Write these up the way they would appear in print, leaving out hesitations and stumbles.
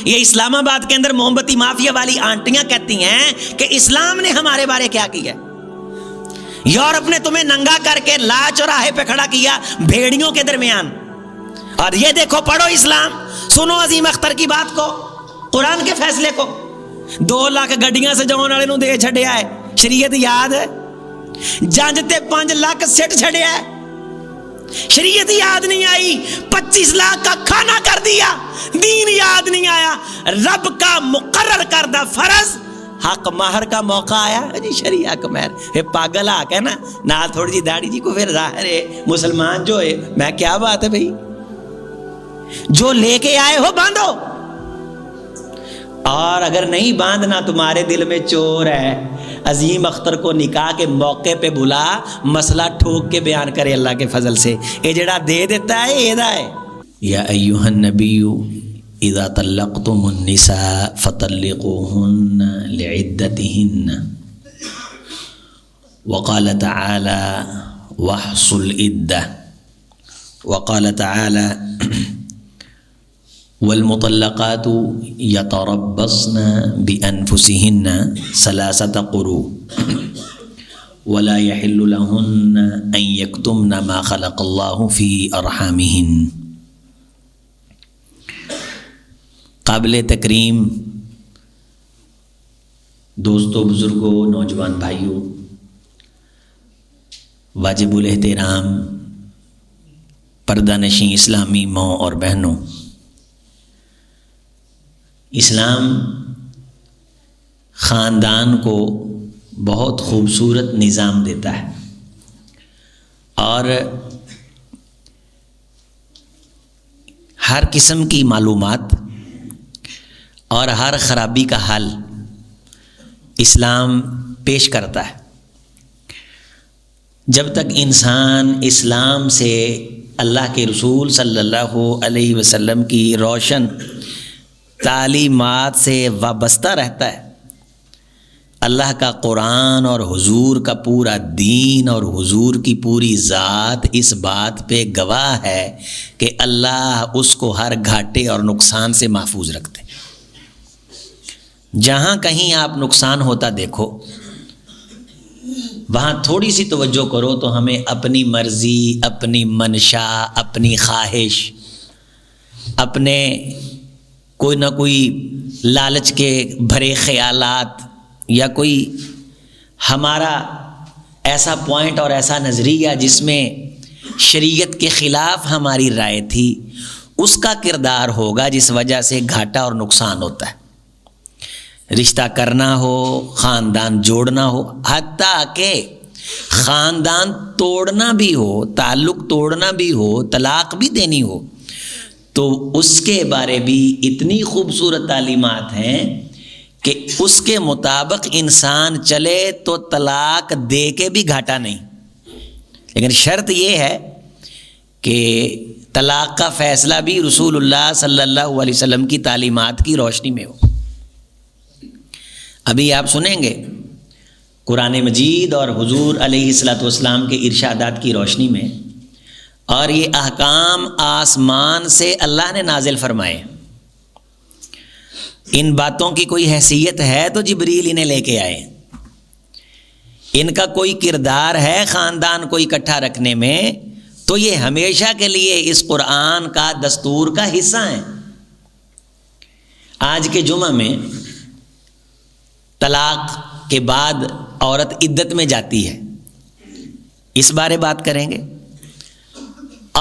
یہ اسلام آباد کے اندر موم بتی مافیا والی آنٹیاں کہتی ہیں کہ اسلام نے ہمارے بارے کیا کیا ہے؟ یورپ نے تمہیں ننگا کر کے لا چوراہے پہ کھڑا کیا بھیڑیوں کے درمیان، اور یہ دیکھو پڑھو اسلام، سنو عظیم اختر کی بات کو، قرآن کے فیصلے کو۔ 2 لاکھ گڈیاں سجاؤن والے نوں دے چھڈیا ہے، شریعت یاد ہے؟ جنج تے 5 لاکھ سٹ چھڈیا ہے، شریعت یاد نہیں آئی؟ 25 لاکھ کا کھانا کر دیا، دین یاد نہیں آیا؟ رب کا مقرر کردہ فرض حق مہر کا موقع آیا جی شریعہ حق مہر، یہ پاگل حق ہے نا، نال تھوڑی جی داڑھی جی کو پھر ظاہر ہے مسلمان جو ہے، میں کیا بات ہے بھائی، جو لے کے آئے ہو باندھو، اور اگر نہیں باندھنا تمہارے دل میں چور ہے، عظیم اختر کو نکاح کے موقع پہ بلا، مسئلہ ٹھوک کے بیان کرے اللہ کے فضل سے، یہ جڑا دے دیتا ہے یہ دا ہے۔ یا ایھا النبی اذا طلقتم النساء فطلقوهن لعدتهن وقال تعالى واحصوا العدة وقال تعالى والمطلقات يتربصن بأنفسهن 3 قروء ولا يحل لهن أن يكتمن ما خلق الله في أرحامهن۔ قابل تکریم دوستوں، بزرگوں، نوجوان بھائیوں، واجب الاحترام پردہ نشین اسلامی ماں اور بہنوں، اسلام خاندان کو بہت خوبصورت نظام دیتا ہے، اور ہر قسم کی معلومات اور ہر خرابی کا حل اسلام پیش کرتا ہے۔ جب تک انسان اسلام سے، اللہ کے رسول صلی اللہ علیہ وسلم کی روشن تعلیمات سے وابستہ رہتا ہے، اللہ کا قرآن اور حضور کا پورا دین اور حضور کی پوری ذات اس بات پہ گواہ ہے کہ اللہ اس کو ہر گھاٹے اور نقصان سے محفوظ رکھتے ہیں۔ جہاں کہیں آپ نقصان ہوتا دیکھو، وہاں تھوڑی سی توجہ کرو تو ہمیں اپنی مرضی، اپنی منشا، اپنی خواہش، اپنے کوئی نہ کوئی لالچ کے بھرے خیالات، یا کوئی ہمارا ایسا پوائنٹ اور ایسا نظریہ جس میں شریعت کے خلاف ہماری رائے تھی، اس کا کردار ہوگا جس وجہ سے گھاٹا اور نقصان ہوتا ہے۔ رشتہ کرنا ہو، خاندان جوڑنا ہو، حتیٰ کہ خاندان توڑنا بھی ہو، تعلق توڑنا بھی ہو، طلاق بھی دینی ہو، تو اس کے بارے بھی اتنی خوبصورت تعلیمات ہیں کہ اس کے مطابق انسان چلے تو طلاق دے کے بھی گھاٹا نہیں، لیکن شرط یہ ہے کہ طلاق کا فیصلہ بھی رسول اللہ صلی اللہ علیہ وسلم کی تعلیمات کی روشنی میں ہو۔ ابھی آپ سنیں گے قرآن مجید اور حضور علیہ الصلوۃ والسلام کے ارشادات کی روشنی میں، اور یہ احکام آسمان سے اللہ نے نازل فرمائے، ان باتوں کی کوئی حیثیت ہے تو جبریل انہیں لے کے آئے، ان کا کوئی کردار ہے خاندان کو اکٹھا رکھنے میں، تو یہ ہمیشہ کے لیے اس قرآن کا دستور کا حصہ ہیں۔ آج کے جمعہ میں طلاق کے بعد عورت عدت میں جاتی ہے، اس بارے بات کریں گے،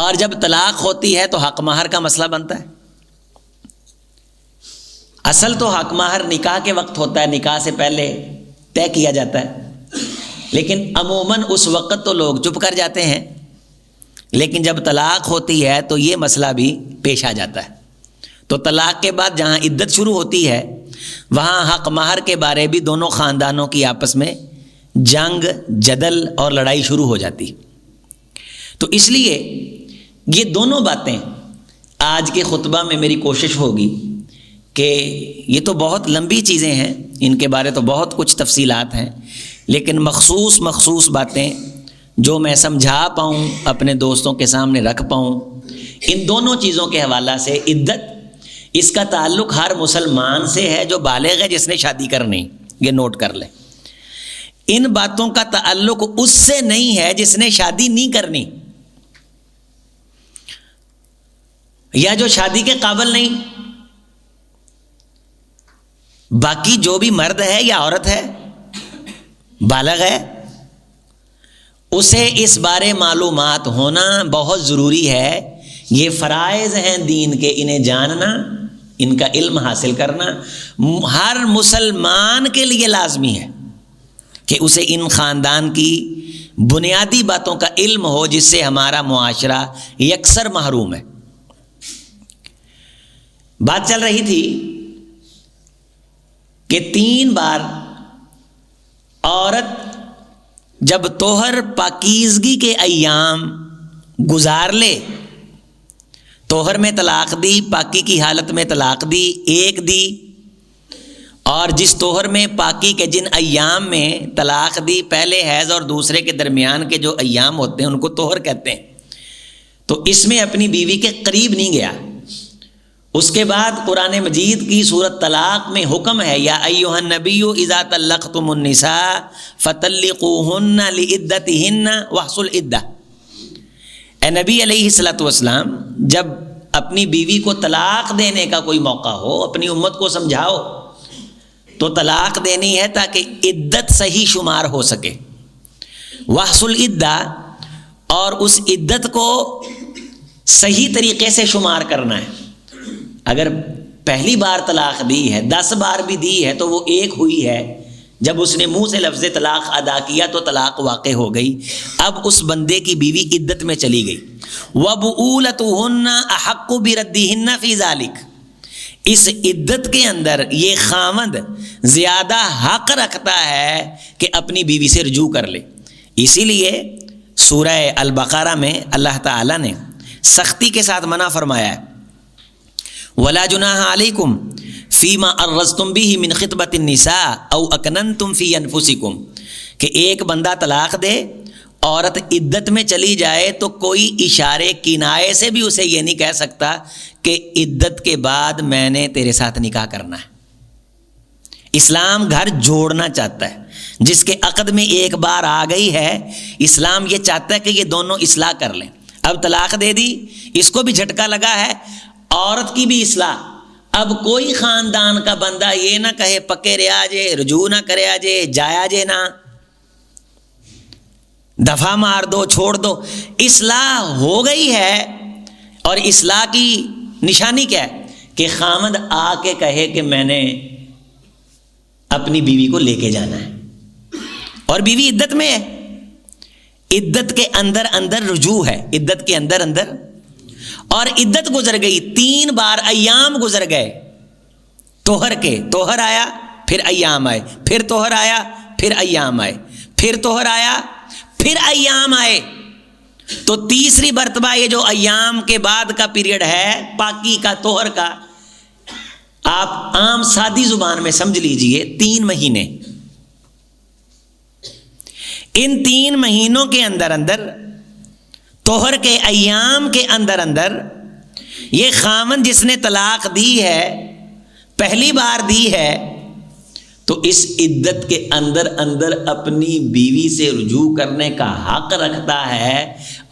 اور جب طلاق ہوتی ہے تو حق مہر کا مسئلہ بنتا ہے۔ اصل تو حق مہر نکاح کے وقت ہوتا ہے، نکاح سے پہلے طے کیا جاتا ہے، لیکن عموماً اس وقت تو لوگ چپ کر جاتے ہیں، لیکن جب طلاق ہوتی ہے تو یہ مسئلہ بھی پیش آ جاتا ہے۔ تو طلاق کے بعد جہاں عدت شروع ہوتی ہے وہاں حق مہر کے بارے بھی دونوں خاندانوں کی آپس میں جنگ، جدل اور لڑائی شروع ہو جاتی۔ تو اس لیے یہ دونوں باتیں آج کے خطبہ میں میری کوشش ہوگی کہ یہ تو بہت لمبی چیزیں ہیں، ان کے بارے تو بہت کچھ تفصیلات ہیں، لیکن مخصوص باتیں جو میں سمجھا پاؤں، اپنے دوستوں کے سامنے رکھ پاؤں، ان دونوں چیزوں کے حوالہ سے اس کا تعلق ہر مسلمان سے ہے جو بالغ ہے، جس نے شادی کرنی، یہ نوٹ کر لیں۔ ان باتوں کا تعلق اس سے نہیں ہے جس نے شادی نہیں کرنی یا جو شادی کے قابل نہیں۔ باقی جو بھی مرد ہے یا عورت ہے، بالغ ہے، اسے اس بارے معلومات ہونا بہت ضروری ہے۔ یہ فرائض ہیں دین کے، انہیں جاننا، ان کا علم حاصل کرنا ہر مسلمان کے لیے لازمی ہے کہ اسے ان خاندان کی بنیادی باتوں کا علم ہو، جس سے ہمارا معاشرہ یکسر محروم ہے۔ بات چل رہی تھی کہ 3 بار عورت جب طہر پاکیزگی کے ایام گزار لے، طہر میں طلاق دی، پاکی کی حالت میں طلاق دی، ایک دی، اور جس طہر میں پاکی کے جن ایام میں طلاق دی، پہلے حیض اور دوسرے کے درمیان کے جو ایام ہوتے ہیں ان کو طہر کہتے ہیں، تو اس میں اپنی بیوی کے قریب نہیں گیا۔ اس کے بعد قرآن مجید کی سورۃ طلاق میں حکم ہے، یا ایھا النبی اذا طلقتم النساء فطلقوہن لعدتہن واحصوا العدہ۔ اے نبی علیہ الصلوۃ والسلام، جب اپنی بیوی کو طلاق دینے کا کوئی موقع ہو، اپنی امت کو سمجھاؤ تو طلاق دینی ہے تاکہ عدت صحیح شمار ہو سکے۔ واحصوا العدہ، اور اس عدت کو صحیح طریقے سے شمار کرنا ہے۔ اگر پہلی بار طلاق دی ہے، 10 بار بھی دی ہے، تو وہ ایک ہوئی ہے۔ جب اس نے منہ سے لفظ طلاق ادا کیا تو طلاق واقع ہو گئی۔ اب اس بندے کی بیوی عدت میں چلی گئی۔ وَبُعُولَتُهُنَّ أَحَقُّ بِرَدِّهِنَّ فِي ذَلِكَ، اس عدت کے اندر یہ خاوند زیادہ حق رکھتا ہے کہ اپنی بیوی سے رجوع کر لے۔ اسی لیے سورہ البقرہ میں اللہ تعالیٰ نے سختی کے ساتھ منع فرمایا ہے، وَلَا جُنَاحَ عَلَيْكُمْ فِيمَا أَرَّزْتُمْ بِهِ مِنْ خِطْبَةِ النِّسَاءِ أَوْ أَكْنَنْتُمْ فِي أَنفُسِكُمْ، کہ ایک بندہ طلاق دے، عورت عدت میں چلی جائے تو کوئی اشارے کنائے سے بھی اسے یہ نہیں کہہ سکتا کہ عدت کے بعد میں نے تیرے ساتھ نکاح کرنا ہے۔ اسلام گھر جوڑنا چاہتا ہے، جس کے عقد میں ایک بار آ گئی ہے، اسلام یہ چاہتا ہے کہ یہ دونوں اصلاح کر لیں۔ اب طلاق دے دی، اس کو بھی جھٹکا لگا ہے، عورت کی بھی اصلاح۔ اب کوئی خاندان کا بندہ یہ نہ کہے پکے رہا جے، رجوع نہ کرے جے، جایا جے نہ، دفعہ مار دو، چھوڑ دو۔ اصلاح ہو گئی ہے، اور اصلاح کی نشانی کیا ہے کہ خامد آ کے کہے کہ میں نے اپنی بیوی کو لے کے جانا ہے، اور بیوی عدت میں ہے، عدت کے اندر اندر رجوع ہے، عدت کے اندر اندر، اور عدت گزر گئی، 3 بار ایام گزر گئے طہر کے، طہر آیا پھر ایام آئے، پھر طہر آیا پھر ایام آئے، پھر طہر آیا پھر ایام آئے، تو تیسری مرتبہ یہ جو ایام کے بعد کا پیریڈ ہے پاکی کا، طہر کا، آپ عام سادی زبان میں سمجھ لیجئے 3 مہینے۔ ان 3 مہینوں کے اندر اندر، طہر کے ایام کے اندر اندر، یہ خاوند جس نے طلاق دی ہے، پہلی بار دی ہے، تو اس عدت کے اندر اندر اپنی بیوی سے رجوع کرنے کا حق رکھتا ہے،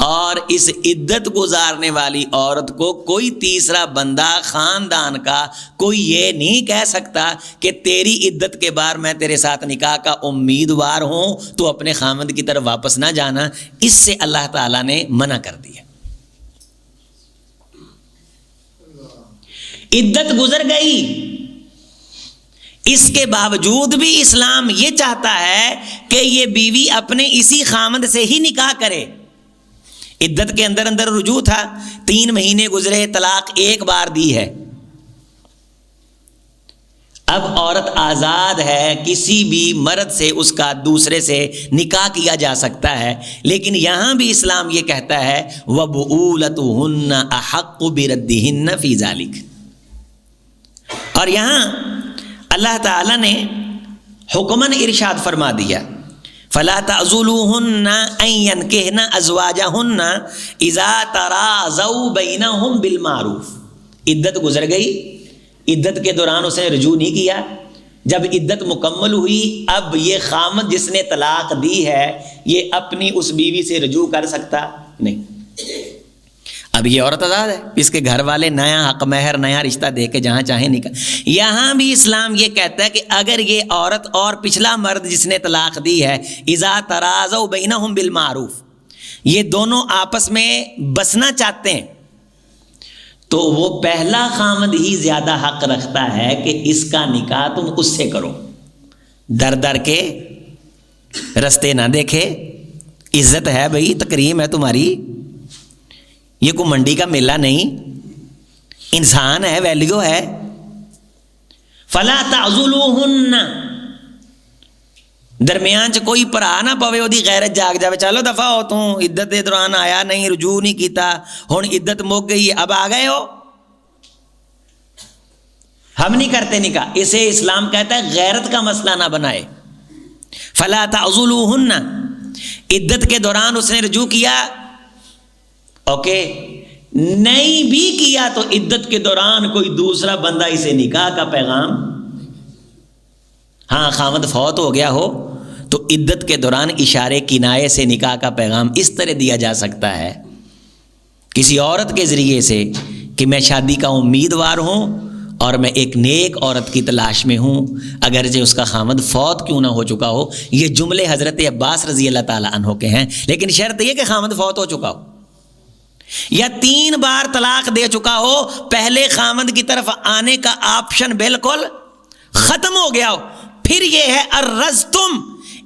اور اس عدت گزارنے والی عورت کو کوئی تیسرا بندہ خاندان کا کوئی یہ نہیں کہہ سکتا کہ تیری عدت کے بعد میں تیرے ساتھ نکاح کا امیدوار ہوں، تو اپنے خاوند کی طرف واپس نہ جانا۔ اس سے اللہ تعالیٰ نے منع کر دیا۔ عدت گزر گئی، اس کے باوجود بھی اسلام یہ چاہتا ہے کہ یہ بیوی اپنے اسی خامد سے ہی نکاح کرے۔ عدت کے اندر اندر رجوع تھا، 3 مہینے گزرے، طلاق ایک بار دی ہے، اب عورت آزاد ہے، کسی بھی مرد سے اس کا دوسرے سے نکاح کیا جا سکتا ہے، لیکن یہاں بھی اسلام یہ کہتا ہے وَبُعُولَتُهُنَّ أَحَقُّ بِرَدِّهِنَّ فِي ذَلِكَ۔ اور یہاں اللہ تعالیٰ نے حکماً ارشاد فرما دیا، فَلَا تَعْضُلُوهُنَّ أَن يَنكِحْنَ أَزْوَاجَهُنَّ إِذَا تَرَاضَوْا بَيْنَهُمْ بِالْمَعْرُوفِ۔ عدت گزر گئی، عدت کے دوران اس نے رجوع نہیں کیا. جب عدت مکمل ہوئی اب یہ خامد جس نے طلاق دی ہے یہ اپنی اس بیوی سے رجوع کر سکتا نہیں. اب یہ عورت آزاد ہے, اس کے گھر والے نیا حق مہر نیا رشتہ دے کے جہاں چاہیں نکاح. یہاں بھی اسلام یہ کہتا ہے کہ اگر یہ عورت اور پچھلا مرد جس نے طلاق دی ہے اذا تراضوا بینہم بالمعروف, یہ دونوں آپس میں بسنا چاہتے ہیں تو وہ پہلا خامد ہی زیادہ حق رکھتا ہے کہ اس کا نکاح تم اس سے کرو. در در کے رستے نہ دیکھے, عزت ہے بھائی, تکریم ہے تمہاری, یہ کوئی منڈی کا میلہ نہیں, انسان ہے, ویلیو ہے. فلا تعذلوہن, درمیان چ کوئی پرا نہ پوے وہ غیرت جاگ جاوے, چلو دفعہ ہو تم, عدت دے دوران آیا نہیں, رجوع نہیں کیتا, ہن عدت مک گئی اب آ گئے ہو, ہم نہیں کرتے نکاح. اسے اسلام کہتا ہے غیرت کا مسئلہ نہ بنائے. فلا تعذلوہن, عدت کے دوران اس نے رجوع کیا, اوکے, نہیں بھی کیا تو عدت کے دوران کوئی دوسرا بندہ اسے نکاح کا پیغام, ہاں خامد فوت ہو گیا ہو تو عدت کے دوران اشارے کنایے سے نکاح کا پیغام اس طرح دیا جا سکتا ہے کسی عورت کے ذریعے سے کہ میں شادی کا امیدوار ہوں اور میں ایک نیک عورت کی تلاش میں ہوں, اگرچہ اس کا خامد فوت کیوں نہ ہو چکا ہو. یہ جملے حضرت عباس رضی اللہ تعالی عنہ کے ہیں, لیکن شرط یہ کہ خامد فوت ہو چکا ہو یا 3 بار طلاق دے چکا ہو, پہلے خامد کی طرف آنے کا آپشن بالکل ختم ہو گیا ہو. پھر یہ ہے الرزتم,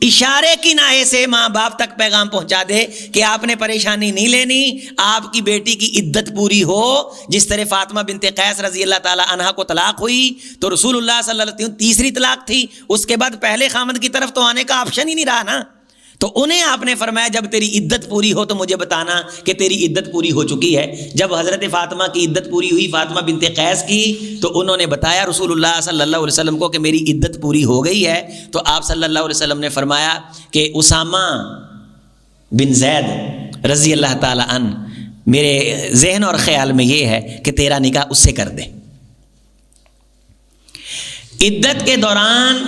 اشارے کنایے سے ماں باپ تک پیغام پہنچا دے کہ آپ نے پریشانی نہیں لینی, آپ کی بیٹی کی عدت پوری ہو. جس طرح فاطمہ بنت قیس رضی اللہ تعالی عنہا کو طلاق ہوئی تو رسول اللہ صلی اللہ علیہ وسلم تیسری طلاق تھی, اس کے بعد پہلے خامد کی طرف تو آنے کا آپشن ہی نہیں رہا نا, تو انہیں آپ نے فرمایا جب تیری عدت پوری ہو تو مجھے بتانا کہ تیری عدت پوری ہو چکی ہے. جب حضرت فاطمہ کی عدت پوری ہوئی, فاطمہ بنت قیس کی, تو انہوں نے بتایا رسول اللہ صلی اللہ علیہ وسلم کو کہ میری عدت پوری ہو گئی ہے. تو آپ صلی اللہ علیہ وسلم نے فرمایا کہ اسامہ بن زید رضی اللہ تعالی عنہ, میرے ذہن اور خیال میں یہ ہے کہ تیرا نکاح اس سے کر دے. عدت کے دوران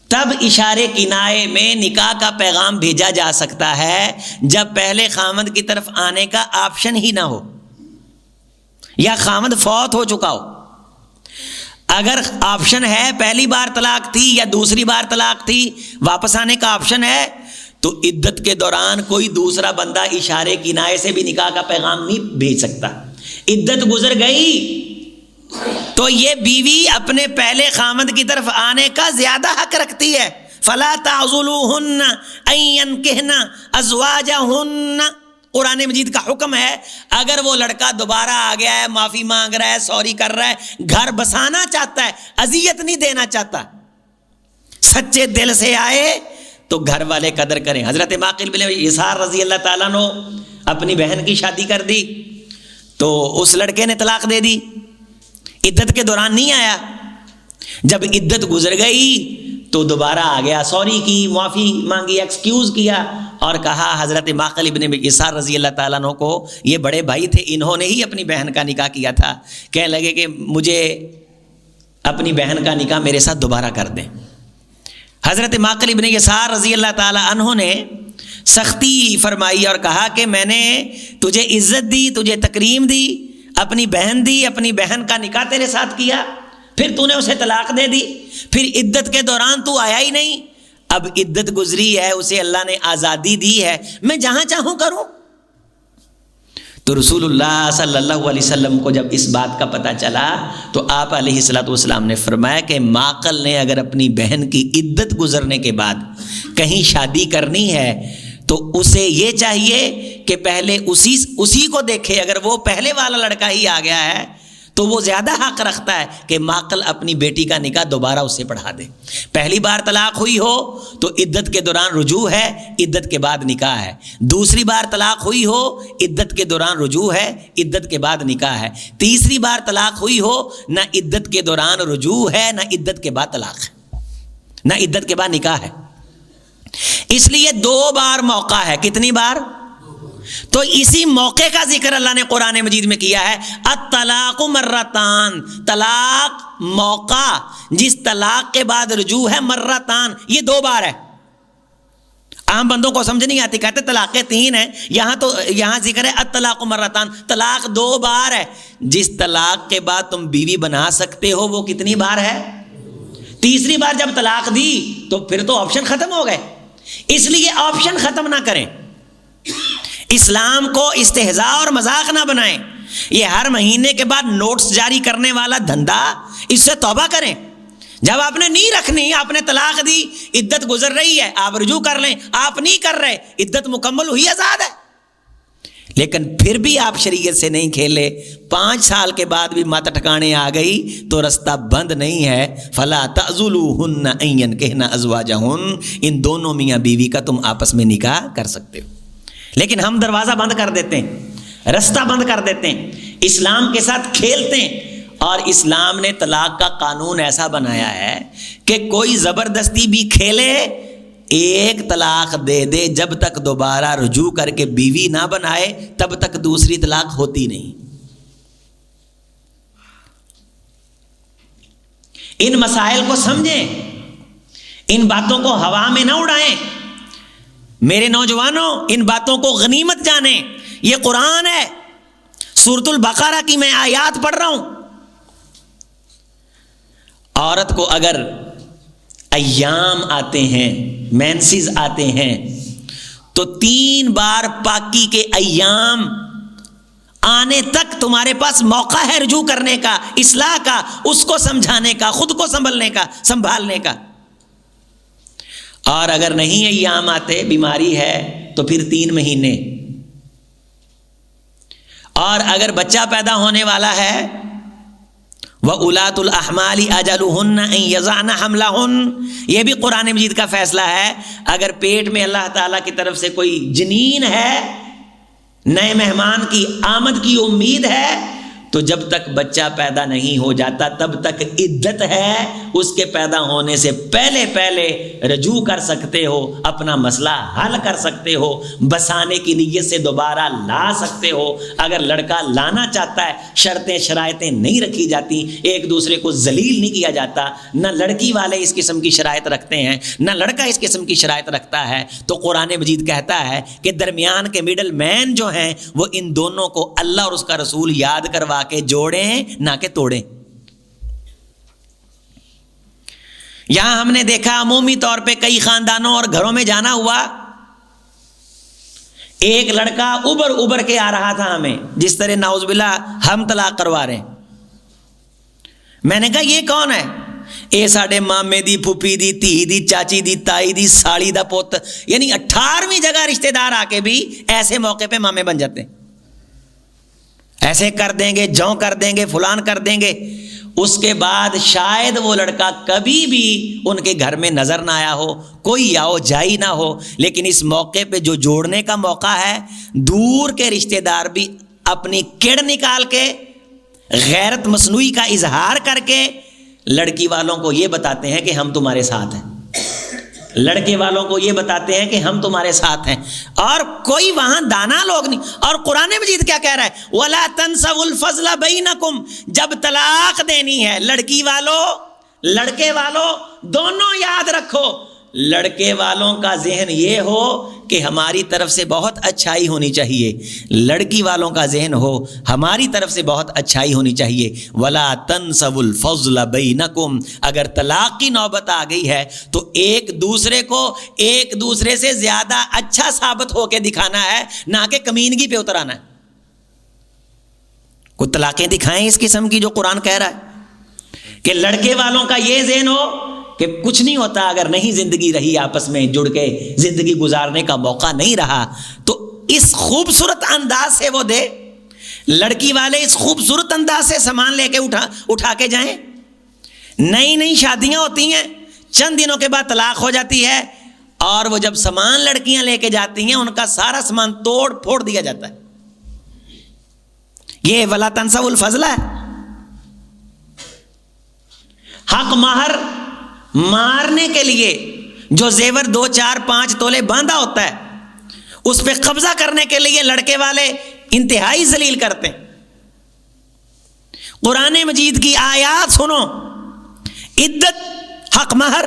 تب اشارے کنائے میں نکاح کا پیغام بھیجا جا سکتا ہے جب پہلے خامد کی طرف آنے کا آپشن ہی نہ ہو یا خامد فوت ہو چکا ہو. اگر آپشن ہے, پہلی بار طلاق تھی یا دوسری بار طلاق تھی, واپس آنے کا آپشن ہے, تو عدت کے دوران کوئی دوسرا بندہ اشارے کنائے سے بھی نکاح کا پیغام نہیں بھیج سکتا. عدت گزر گئی تو یہ بیوی اپنے پہلے خامد کی طرف آنے کا زیادہ حق رکھتی ہے. فلا تعذلوہن ان ینکحن ازواجہن, قرآن مجید کا حکم ہے. اگر وہ لڑکا دوبارہ آ گیا ہے, معافی مانگ رہا ہے, سوری کر رہا ہے, گھر بسانا چاہتا ہے, اذیت نہیں دینا چاہتا, سچے دل سے آئے تو گھر والے قدر کریں. حضرت معقل بن یسار رضی اللہ تعالیٰ نے اپنی بہن کی شادی کر دی تو اس لڑکے نے طلاق دے دی, عدت کے دوران نہیں آیا. جب عدت گزر گئی تو دوبارہ آ گیا, سوری کی, معافی مانگی, ایکسکیوز کیا اور کہا حضرت معقل ابن یسار رضی اللہ تعالیٰ عنہ کو, یہ بڑے بھائی تھے, انہوں نے ہی اپنی بہن کا نکاح کیا تھا, کہنے لگے کہ مجھے اپنی بہن کا نکاح میرے ساتھ دوبارہ کر دیں. حضرت معقل ابن یسار رضی اللہ تعالیٰ عنہ نے سختی فرمائی اور کہا کہ میں نے تجھے عزت دی, تجھے تکریم دی, اپنی بہن دی, اپنی بہن کا نکاح تیرے ساتھ کیا, پھر تو نے اسے طلاق دے دی, پھر عدت کے دوران تو آیا ہی نہیں, اب عدت گزری ہے, اسے اللہ نے آزادی دی ہے, میں جہاں چاہوں کروں. تو رسول اللہ صلی اللہ علیہ وسلم کو جب اس بات کا پتہ چلا تو آپ علیہ الصلوۃ والسلام نے فرمایا کہ معقل نے اگر اپنی بہن کی عدت گزرنے کے بعد کہیں شادی کرنی ہے تو اسے یہ چاہیے کہ پہلے اسی کو دیکھے. اگر وہ پہلے والا لڑکا ہی آ گیا ہے تو وہ زیادہ حق رکھتا ہے کہ معقل اپنی بیٹی کا نکاح دوبارہ اس سے پڑھا دے. پہلی بار طلاق ہوئی ہو تو عدت کے دوران رجوع ہے, عدت کے بعد نکاح ہے. دوسری بار طلاق ہوئی ہو, عدت کے دوران رجوع ہے, عدت کے بعد نکاح ہے. تیسری بار طلاق ہوئی ہو, نہ عدت کے دوران رجوع ہے, نہ عدت کے بعد طلاق ہے, نہ عدت کے بعد نکاح ہے. اس لیے 2 بار موقع ہے. کتنی بار؟ تو اسی موقع کا ذکر اللہ نے قرآن مجید میں کیا ہے، الطلاق مرتان، طلاق موقع جس طلاق کے بعد رجوع ہے، مرتان یہ 2 بار ہے۔ عام بندوں کو سمجھ نہیں آتی، کہتے طلاقیں 3 ہیں، یہاں ذکر ہے الطلاق مرتان، طلاق 2 بار ہے۔ جس طلاق کے بعد تم بیوی بنا سکتے ہو وہ کتنی بار ہے؟ تیسری بار جب طلاق دی تو پھر تو آپشن ختم ہو گئے، اس لیے آپشن ختم نہ کریں، اسلام کو استہزاء اور مذاق نہ بنائیں۔ یہ ہر مہینے کے بعد نوٹس جاری کرنے والا دھندا، اس سے توبہ کریں۔ جب آپ نے نہیں رکھنی، آپ نے طلاق دی، عدت گزر رہی ہے، آپ رجوع کر لیں، آپ نہیں کر رہے، عدت مکمل ہوئی، آزاد ہے۔ لیکن پھر بھی آپ شریعت سے نہیں کھیلے، 5 سال کے بعد بھی مت ٹھکانے آ گئی تو رستہ بند نہیں ہے۔ فلا تعذلوہن ان ینکحن ازواجہن، ان دونوں میاں بیوی کا تم آپس میں نکاح کر سکتے ہو، لیکن ہم دروازہ بند کر دیتے ہیں، رستہ بند کر دیتے ہیں، اسلام کے ساتھ کھیلتے ہیں۔ اور اسلام نے طلاق کا قانون ایسا بنایا ہے کہ کوئی زبردستی بھی کھیلے، ایک طلاق دے دے، جب تک دوبارہ رجوع کر کے بیوی نہ بنائے تب تک دوسری طلاق ہوتی نہیں۔ ان مسائل کو سمجھیں، ان باتوں کو ہوا میں نہ اڑائیں۔ میرے نوجوانوں، ان باتوں کو غنیمت جانیں، یہ قرآن ہے، سورۃ البقرہ کی میں آیات پڑھ رہا ہوں۔ عورت کو اگر ایام آتے ہیں، مینسز آتے ہیں، تو 3 بار پاکی کے ایام آنے تک تمہارے پاس موقع ہے رجوع کرنے کا، اصلاح کا، اس کو سمجھانے کا، خود کو سنبھالنے کا۔ اور اگر نہیں ایام آتے، بیماری ہے، تو پھر 3 مہینے۔ اور اگر بچہ پیدا ہونے والا ہے، وَأُولَاتُ الْأَحْمَالِ أَجَلُهُنَّ أَن يَضَعْنَ حَمْلَهُنَّ، یہ بھی قرآن مجید کا فیصلہ ہے۔ اگر پیٹ میں اللہ تعالیٰ کی طرف سے کوئی جنین ہے، نئے مہمان کی آمد کی امید ہے، تو جب تک بچہ پیدا نہیں ہو جاتا تب تک عدت ہے، اس کے پیدا ہونے سے پہلے رجوع کر سکتے ہو، اپنا مسئلہ حل کر سکتے ہو، بسانے کی نیت سے دوبارہ لا سکتے ہو۔ اگر لڑکا لانا چاہتا ہے، شرطیں شرائطیں نہیں رکھی جاتی، ایک دوسرے کو ذلیل نہیں کیا جاتا، نہ لڑکی والے اس قسم کی شرائط رکھتے ہیں نہ لڑکا اس قسم کی شرائط رکھتا ہے، تو قرآن مجید کہتا ہے کہ درمیان کے مڈل مین جو ہیں وہ ان دونوں کو اللہ اور اس کا رسول یاد کروا کے جوڑیں، نہ کہ توڑیں۔ یہاں ہم نے دیکھا عمومی طور پہ کئی خاندانوں اور گھروں میں جانا ہوا، ایک لڑکا ابھر کے آ رہا تھا ہمیں، جس طرح نعوذ باللہ ہم طلاق کروا رہے ہیں۔ میں نے کہا یہ کون ہے؟ اے ساڈے مامے دی، پھوپھی دی، دھی دی، چاچی دی، تائی دی، سالی دا پوت، یعنی 18ویں جگہ رشتہ دار آ کے بھی ایسے موقع پہ مامے بن جاتے ہیں، ایسے کر دیں گے، جوں کر دیں گے، فلان کر دیں گے۔ اس کے بعد شاید وہ لڑکا کبھی بھی ان کے گھر میں نظر نہ آیا ہو، کوئی آؤ جائی نہ ہو، لیکن اس موقع پہ جو جوڑنے کا موقع ہے، دور کے رشتہ دار بھی اپنی کڑ نکال کے، غیرت مصنوعی کا اظہار کر کے لڑکی والوں کو یہ بتاتے ہیں کہ ہم تمہارے ساتھ ہیں، لڑکے والوں کو یہ بتاتے ہیں کہ ہم تمہارے ساتھ ہیں، اور کوئی وہاں دانا لوگ نہیں۔ اور قرآن مجید کیا کہہ رہا ہے؟ وَلَا تَنْسَوُا الْفَضْلَ بَيْنَكُمْ، جب طلاق دینی ہے، لڑکی والوں لڑکے والوں دونوں یاد رکھو، لڑکے والوں کا ذہن یہ ہو کہ ہماری طرف سے بہت اچھائی ہونی چاہیے، لڑکی والوں کا ذہن ہو ہماری طرف سے بہت اچھائی ہونی چاہیے۔ وَلَا تَنْسَوُا الْفَضْلَ بَيْنَكُمْ، اگر طلاق کی نوبت آ گئی ہے تو ایک دوسرے کو ایک دوسرے سے زیادہ اچھا ثابت ہو کے دکھانا ہے، نہ کہ کمینگی پہ اترانا ہے۔ کوئی طلاقیں دکھائیں اس قسم کی جو قرآن کہہ رہا ہے کہ لڑکے والوں کا یہ ذہن ہو کہ کچھ نہیں ہوتا اگر نہیں زندگی رہی، آپس میں جڑ کے زندگی گزارنے کا موقع نہیں رہا، تو اس خوبصورت انداز سے وہ دے، لڑکی والے اس خوبصورت انداز سے سامان لے کے اٹھا کے جائیں۔ نئی شادیاں ہوتی ہیں، چند دنوں کے بعد طلاق ہو جاتی ہے، اور وہ جب سامان لڑکیاں لے کے جاتی ہیں ان کا سارا سامان توڑ پھوڑ دیا جاتا ہے۔ یہ وَلَا تَنْسَوُا الْفَضْلَ ہے۔ حق مہر مارنے کے لیے جو زیور 2 4 5 تولے باندھا ہوتا ہے، اس پہ قبضہ کرنے کے لیے لڑکے والے انتہائی ذلیل کرتے ہیں. قرآن مجید کی آیات سنو، عدت، حق مہر،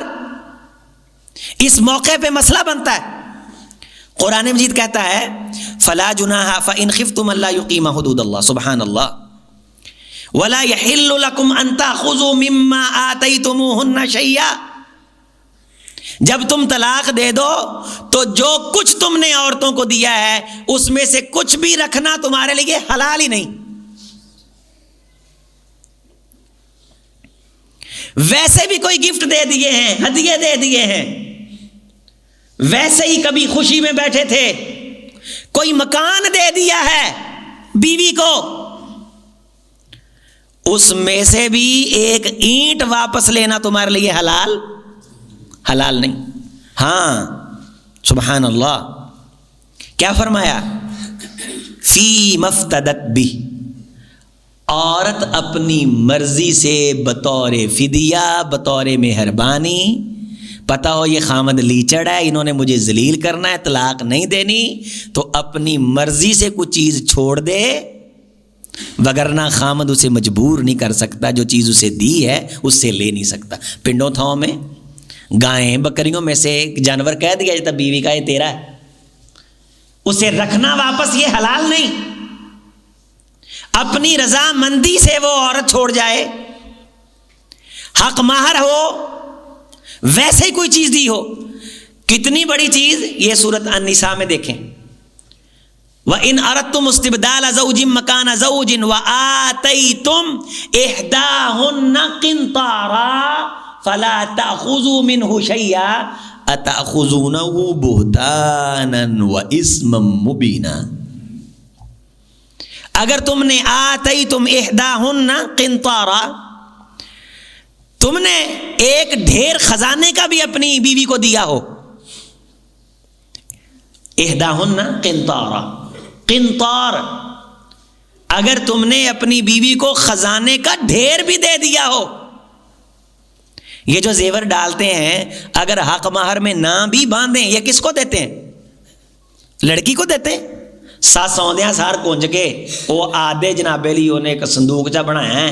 اس موقع پہ مسئلہ بنتا ہے. قرآن مجید کہتا ہے فلا جناح فإن خفتم الا يقيم حدود اللہ، سبحان اللہ، ولا يحل لكم ان تاخذوا مما آتيتموهن شيئا. جب تم طلاق دے دو تو جو کچھ تم نے عورتوں کو دیا ہے اس میں سے کچھ بھی رکھنا تمہارے لیے حلال ہی نہیں. ویسے بھی کوئی گفٹ دے دیے ہیں، ہدیے دے دیے ہیں، ویسے ہی کبھی خوشی میں بیٹھے تھے، کوئی مکان دے دیا ہے بیوی کو، اس میں سے بھی ایک اینٹ واپس لینا تمہارے لیے حلال نہیں. ہاں سبحان اللہ، کیا فرمایا؟ فی مفتدت بھی، عورت اپنی مرضی سے بطور فدیہ، بطور مہربانی، پتا ہو یہ خامد لیچڑ ہے، انہوں نے مجھے ذلیل کرنا ہے، طلاق نہیں دینی، تو اپنی مرضی سے کوئی چیز چھوڑ دے، وگرنہ خامد اسے مجبور نہیں کر سکتا، جو چیز اسے دی ہے اس سے لے نہیں سکتا. پنڈوں تھاؤں میں گائیں بکریوں میں سے ایک جانور کہہ دیا جاتا بیوی کا یہ تیرا ہے، اسے رکھنا واپس یہ حلال نہیں. اپنی رضا مندی سے وہ عورت چھوڑ جائے، حق مہر ہو، ویسے ہی کوئی چیز دی ہو، کتنی بڑی چیز، یہ سورۃ النساء میں دیکھیں، وَإِنْ أَرَدْتُمُ اسْتِبْدَالَ زَوْجٍ مَكَانَ زَوْجٍ وَآتَيْتُمْ إِحْدَاهُنَّ قِنْطَارًا فَلَا تَأْخُذُوا مِنْهُ شَيْئًا أَتَأْخُذُونَهُ بُهْتَانًا وَإِثْمًا مُبِينًا. اگر تم نے آتیتم احداہن قنطارا، تم نے ایک ڈھیر خزانے کا بھی اپنی بیوی کو دیا ہو، احداہن قنطارا، قنطار، اگر تم نے اپنی بیوی کو خزانے کا ڈھیر بھی دے دیا ہو. یہ جو زیور ڈالتے ہیں اگر حق مہر میں نہ بھی باندھیں، یہ کس کو دیتے ہیں؟ لڑکی کو دیتے ہیں. سس آدھا سار کنج کے وہ آدھے جنابے لی انہیں ایک صندوق چا بنایا ہے،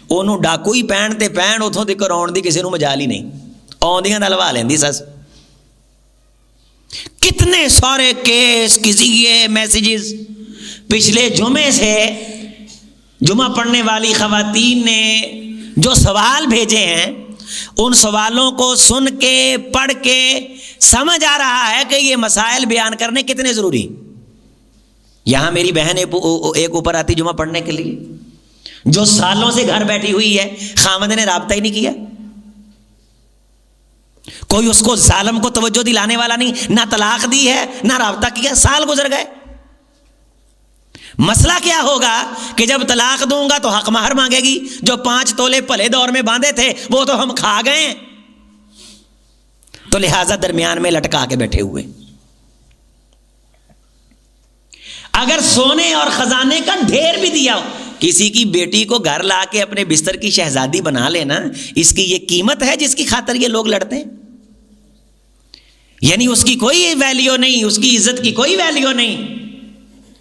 انہوں ڈاکو ہی پہن تے پہن، اتوں تک آن دی کسی نو مجال ہی نہیں، آدیاں دا لوا لینی سس. کتنے سارے کیس، قضیے، میسیجز پچھلے جمعے سے جمعہ پڑھنے والی خواتین نے جو سوال بھیجے ہیں، ان سوالوں کو سن کے پڑھ کے سمجھ آ رہا ہے کہ یہ مسائل بیان کرنے کتنے ضروری. یہاں میری بہن ایک اوپر آتی جمعہ پڑھنے کے لیے، جو سالوں سے گھر بیٹھی ہوئی ہے، خامد نے رابطہ ہی نہیں کیا، کوئی اس کو ظالم کو توجہ دلانے والا نہیں، نہ طلاق دی ہے نہ رابطہ کیا، سال گزر گئے. مسئلہ کیا ہوگا کہ جب طلاق دوں گا تو حق مہر مانگے گی، جو 5 تولے پہلے دور میں باندھے تھے وہ تو ہم کھا گئے، تو لہٰذا درمیان میں لٹکا کے بیٹھے ہوئے. اگر سونے اور خزانے کا ڈھیر بھی دیا ہو، کسی کی بیٹی کو گھر لا کے اپنے بستر کی شہزادی بنا لینا، اس کی یہ قیمت ہے جس کی خاطر یہ لوگ لڑتے ہیں؟ یعنی اس کی کوئی ویلیو نہیں، اس کی عزت کی کوئی ویلیو نہیں.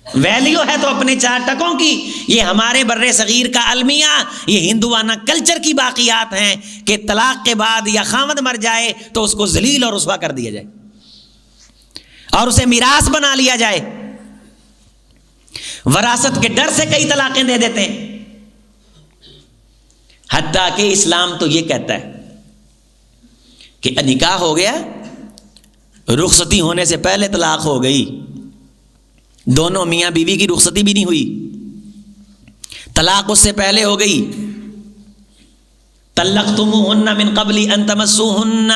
ویلیو ہے تو اپنے 4 ٹکوں کی. یہ ہمارے بر صغیر کا المیہ، یہ ہندوانہ کلچر کی باقیات ہیں کہ طلاق کے بعد یا خامد مر جائے تو اس کو ذلیل اور رسوا کر دیا جائے اور اسے میراث بنا لیا جائے. وراثت کے ڈر سے کئی طلاقیں دے دیتے ہیں. حتیٰ کہ اسلام تو یہ کہتا ہے کہ نکاح ہو گیا، رخصتی ہونے سے پہلے طلاق ہو گئی، دونوں میاں بیوی کی رخصتی بھی نہیں ہوئی، طلاق اس سے پہلے ہو گئی، طلقتموہن من قبل ان تمسوہن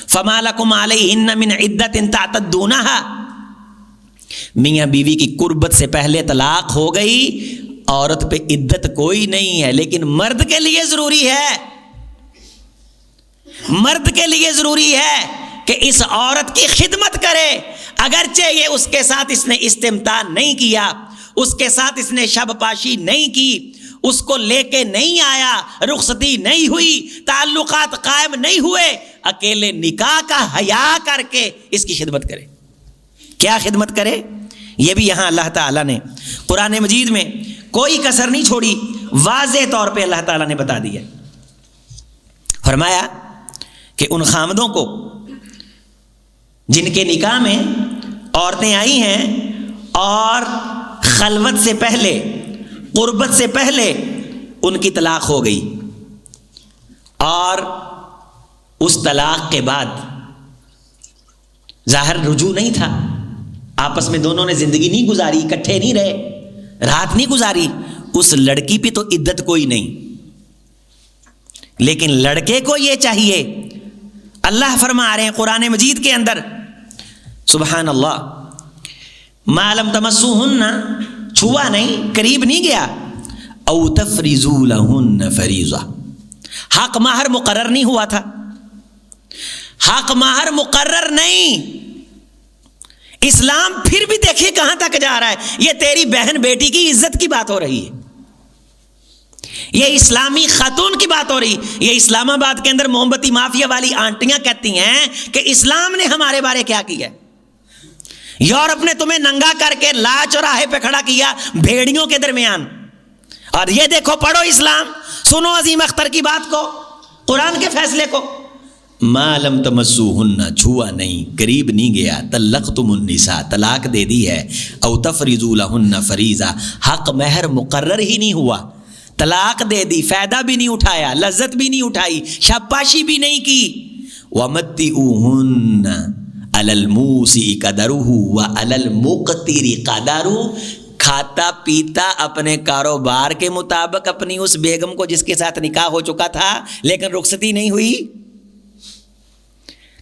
فما لکم علیہن من عدت تعتدونہا، میاں بیوی کی قربت سے پہلے طلاق ہو گئی، عورت پہ عدت کوئی نہیں ہے. لیکن مرد کے لیے ضروری ہے، مرد کے لیے ضروری ہے کہ اس عورت کی خدمت کرے، اگرچہ یہ اس کے ساتھ اس نے استمتاع نہیں کیا، اس کے ساتھ اس نے شب پاشی نہیں کی، اس کو لے کے نہیں آیا، رخصتی نہیں ہوئی، تعلقات قائم نہیں ہوئے، اکیلے نکاح کا حیا کر کے اس کی خدمت کرے. کیا خدمت کرے؟ یہ بھی یہاں اللہ تعالیٰ نے قرآن مجید میں کوئی کسر نہیں چھوڑی، واضح طور پہ اللہ تعالیٰ نے بتا دیا، فرمایا کہ ان خامدوں کو جن کے نکاح میں عورتیں آئی ہیں اور خلوت سے پہلے، قربت سے پہلے ان کی طلاق ہو گئی، اور اس طلاق کے بعد ظاہر رجوع نہیں تھا، آپس میں دونوں نے زندگی نہیں گزاری، اکٹھے نہیں رہے، رات نہیں گزاری، اس لڑکی پہ تو عدت کوئی نہیں، لیکن لڑکے کو یہ چاہیے، اللہ فرما رہے ہیں قرآن مجید کے اندر، سبحان اللہ، ما لم تمسوہن، چھوا نہیں، قریب نہیں گیا، او تفریضوا لہن فریضہ، حق مہر مقرر نہیں ہوا تھا، حق مہر مقرر نہیں، اسلام پھر بھی دیکھیے کہاں تک جا رہا ہے، یہ تیری بہن بیٹی کی عزت کی بات ہو رہی ہے، یہ اسلامی خاتون کی بات ہو رہی، یہ اسلام آباد کے اندر موم بتی مافیا والی آنٹیاں کہتی ہیں کہ اسلام نے ہمارے بارے کیا کیا ہے، یورپ نے تمہیں ننگا کر کے لا چوراہے پہ کھڑا کیا بھیڑیوں کے درمیان، اور یہ دیکھو پڑھو اسلام، سنو عظیم اختر کی بات کو، قرآن کے فیصلے کو، ما لم تمسوہن، چھوا نہیں، قریب نہیں گیا، طلقتم النساء، طلاق دے دی ہے، او تفریضوا لہن فریضہ، حق مہر مقرر ہی نہیں ہوا، طلاق دے دی، فائدہ بھی نہیں اٹھایا، لذت بھی نہیں اٹھائی، شاباشی بھی نہیں کی، وَمَتِّعُوهُنَّ عَلَى الْمُوسِعِ قَدَرُهُ وَعَلَى الْمُقْتِرِ قَدَرُهُ، کھاتا پیتا اپنے کاروبار کے مطابق اپنی اس بیگم کو جس کے ساتھ نکاح ہو چکا تھا لیکن رخصتی نہیں ہوئی،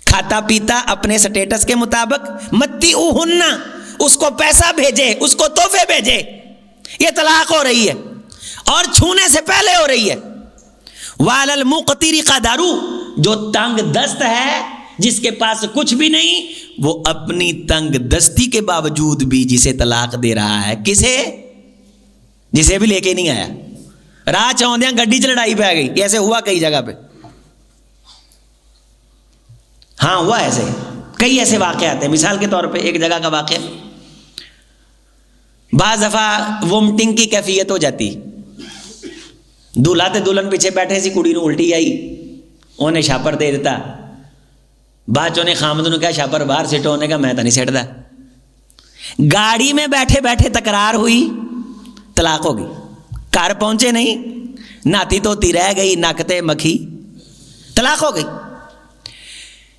کھاتا پیتا اپنے سٹیٹس کے مطابق، مَتِّعُوهُنَّ، اس کو پیسہ بھیجے، اس کو تحفے بھیجے، یہ طلاق ہو رہی ہے اور چھونے سے پہلے ہو رہی ہے، وَعَلَى الْمُقْتِرِ قَدَرُهُ، جو تنگ دست ہے، جس کے پاس کچھ بھی نہیں، وہ اپنی تنگ دستی کے باوجود بھی جسے طلاق دے رہا ہے، کسے؟ جسے بھی لے کے نہیں آیا، راہ چوندیاں گڈی چ لڑائی پہ آ گئی، ایسے ہوا کئی جگہ پہ، ہاں ہوا ایسے، کئی ایسے واقعات ہیں، مثال کے طور پہ ایک جگہ کا واقعہ، بعض دفعہ وومٹنگ کی کیفیت ہو جاتی، دولہا تے دلہن پیچھے بیٹھے سی، کڑی نو الٹی آئی، انہیں شاپر دے دیتا، بعد چونے خامد نے کہا شاپر باہر سٹو، نے کہا میں تو نہیں سٹدا، گاڑی میں بیٹھے بیٹھے تکرار ہوئی، طلاق ہو گئی، گھر پہنچے نہیں، ناتی توتی رہ گئی، نکتے مکھی، طلاق ہو گئی،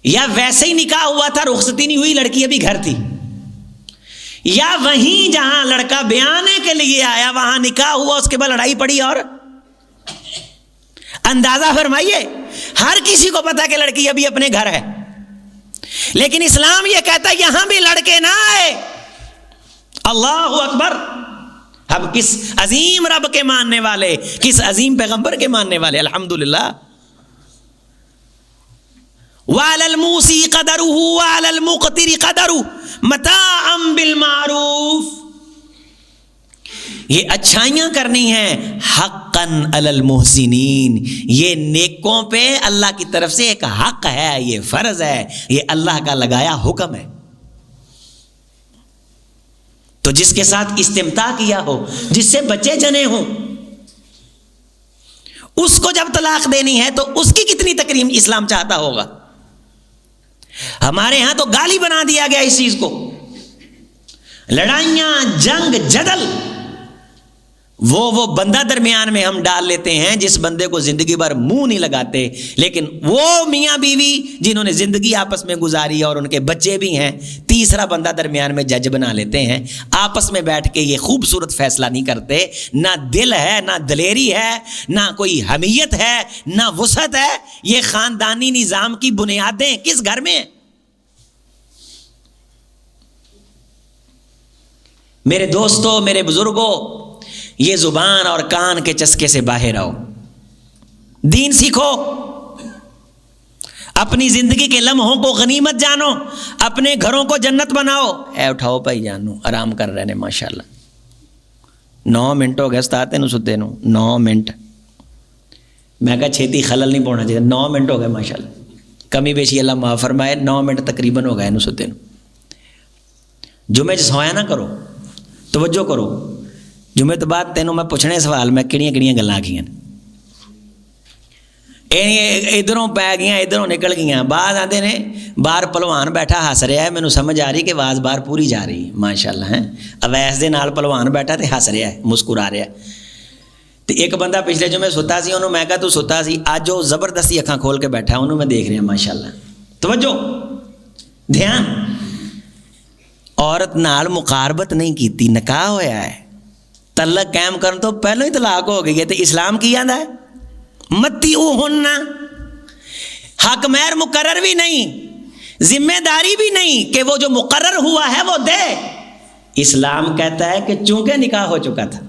یا ویسے ہی نکاح ہوا تھا، رخصتی نہیں ہوئی، لڑکی ابھی گھر تھی، یا وہیں جہاں لڑکا بیانے کے لیے آیا وہاں نکاح ہوا، اس کے بعد لڑائی پڑی، اور اندازہ فرمائیے، ہر کسی کو پتا کہ لڑکی ابھی اپنے گھر ہے، لیکن اسلام یہ کہتا ہے یہاں بھی لڑکے نہ آئے، اللہ اکبر، اب کس عظیم رب کے ماننے والے، کس عظیم پیغمبر کے ماننے والے، الحمدللہ، وَعَلَى الْمُوسِعِ قَدَرُهُ وَعَلَى الْمُقْتِرِ قَدَرُهُ مَتَاعًا بِالْمَعْرُوفِ، یہ اچھائیاں کرنی ہیں، حقاً علی المحسنین، یہ نیکوں پہ اللہ کی طرف سے ایک حق ہے، یہ فرض ہے، یہ اللہ کا لگایا حکم ہے، تو جس کے ساتھ استمتاع کیا ہو، جس سے بچے جنے ہوں، اس کو جب طلاق دینی ہے تو اس کی کتنی تکریم اسلام چاہتا ہوگا، ہمارے ہاں تو گالی بنا دیا گیا اس چیز کو، لڑائیاں، جنگ، جدل، وہ بندہ درمیان میں ہم ڈال لیتے ہیں جس بندے کو زندگی بھر منہ نہیں لگاتے، لیکن وہ میاں بیوی جنہوں نے زندگی آپس میں گزاری اور ان کے بچے بھی ہیں، تیسرا بندہ درمیان میں جج بنا لیتے ہیں، آپس میں بیٹھ کے یہ خوبصورت فیصلہ نہیں کرتے، نہ دل ہے، نہ دلیری ہے، نہ کوئی حمیت ہے، نہ وسعت ہے، یہ خاندانی نظام کی بنیادیں کس گھر میں ہیں؟ میرے دوستو، میرے بزرگوں، یہ زبان اور کان کے چسکے سے باہر آؤ، دین سیکھو، اپنی زندگی کے لمحوں کو غنیمت جانو، اپنے گھروں کو جنت بناؤ، اے اٹھاؤ بھائی جانو، آرام کر رہے ہیں ماشاءاللہ، 9 منٹ ہو گئے استاد نو ستے نو، 9 منٹ، میں کہا چھیتی خلل نہیں پانا چاہیے، 9 منٹ ہو گئے ماشاءاللہ، کمی بیشی اللہ معاف فرمائے، 9 منٹ تقریباً ہو گئے نو ستے نو، جمعے سویا نہ کرو, توجہ کرو. جمعے تو بعد تینوں میں پوچھنے سوال میں کہڑیاں گلاں آکھیاں ادھروں پی گئیاں ادھروں نکل گئیاں. بعد آتے نے باہر پہلوان بیٹھا ہس رہا ہے, مینوں سمجھ آ رہی کہ آواز باہر پوری جا رہی ماشاء اللہ ہے. اویس دے نال پہلوان بیٹھا تے ہس رہا ہے مسکرا رہا ہے. تو ایک بندہ پچھلے جمعے ستا سی, انہوں میں کہا تو ستا سی, اج وہ زبردستی اکھاں کھول کے بیٹھا, انہوں میں دیکھ رہا ماشاء اللہ. توجہ دھیان. عورت نال مقاربت نہیں کیتی, نکاح ہویا ہے, تعلق قائم کرن تو پہلو ہی طلاق ہو گئی ہے. تو اسلام کی آندا ہے متی اوہن, حق مہر مقرر بھی نہیں, ذمہ داری بھی نہیں کہ وہ جو مقرر ہوا ہے وہ دے. اسلام کہتا ہے کہ چونکہ نکاح ہو چکا تھا,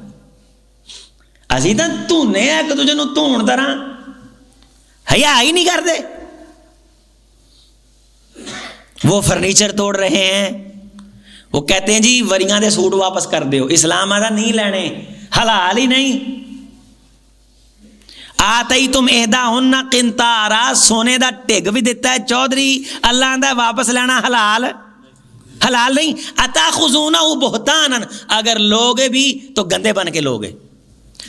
اسی تو تونے ایک دوجے نوں تون طرح حیا ہی نہیں کرتے. وہ فرنیچر توڑ رہے ہیں, وہ کہتے ہیں جی وریاں دے سوٹ واپس کر دیو. اسلام آدھا نہیں لینے, حلال ہی نہیں. آتی تم احداہن قنطارا, سونے دا ٹگ بھی دیتا ہے چودھری, اللہ آندا واپس لینا حلال حلال نہیں. اتاخذونہ بہتانا, اگر لوگے بھی تو گندے بن کے لوگے,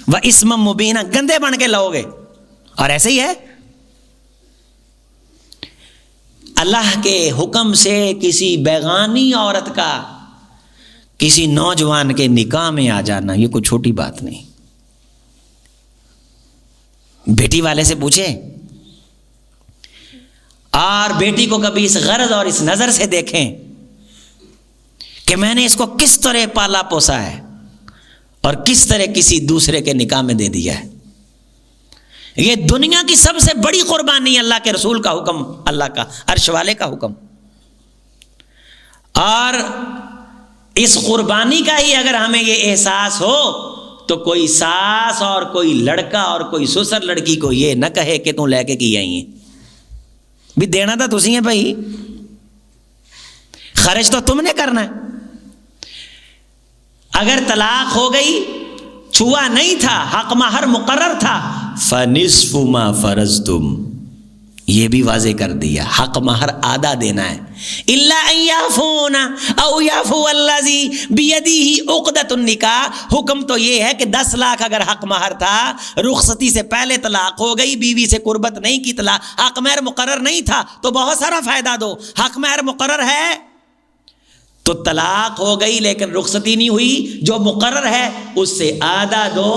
و اسم مبینہ, گندے بن کے لوگے. اور ایسے ہی ہے, اللہ کے حکم سے کسی بیگانی عورت کا کسی نوجوان کے نکاح میں آ جانا یہ کوئی چھوٹی بات نہیں. بیٹی والے سے پوچھے اور بیٹی کو کبھی اس غرض اور اس نظر سے دیکھیں کہ میں نے اس کو کس طرح پالا پوسا ہے اور کس طرح کسی دوسرے کے نکاح میں دے دیا ہے. یہ دنیا کی سب سے بڑی قربانی, اللہ کے رسول کا حکم, اللہ کا عرش والے کا حکم. اور اس قربانی کا ہی اگر ہمیں یہ احساس ہو تو کوئی ساس اور کوئی لڑکا اور کوئی سسر لڑکی کو یہ نہ کہے کہ تم لے کے کی آئی ہیں, بھی دینا تو تسی ہیں بھائی, خرچ تو تم نے کرنا ہے. اگر طلاق ہو گئی, چھوا نہیں تھا, حق مہر مقرر تھا, فنصف ما فرضتم, یہ بھی واضح کر دیا, حق مہر آدھا دینا ہے. الا ان یعفون او یعفو الذی بیدہ عقدۃ النکاح, حکم تو یہ ہے کہ 10 لاکھ اگر حق مہر تھا, رخصتی سے پہلے طلاق ہو گئی, بیوی سے قربت نہیں کی, طلاق, حق مہر مقرر نہیں تھا تو بہت سارا فائدہ دو. حق مہر مقرر ہے تو طلاق ہو گئی لیکن رخصتی نہیں ہوئی, جو مقرر ہے اس سے آدھا دو,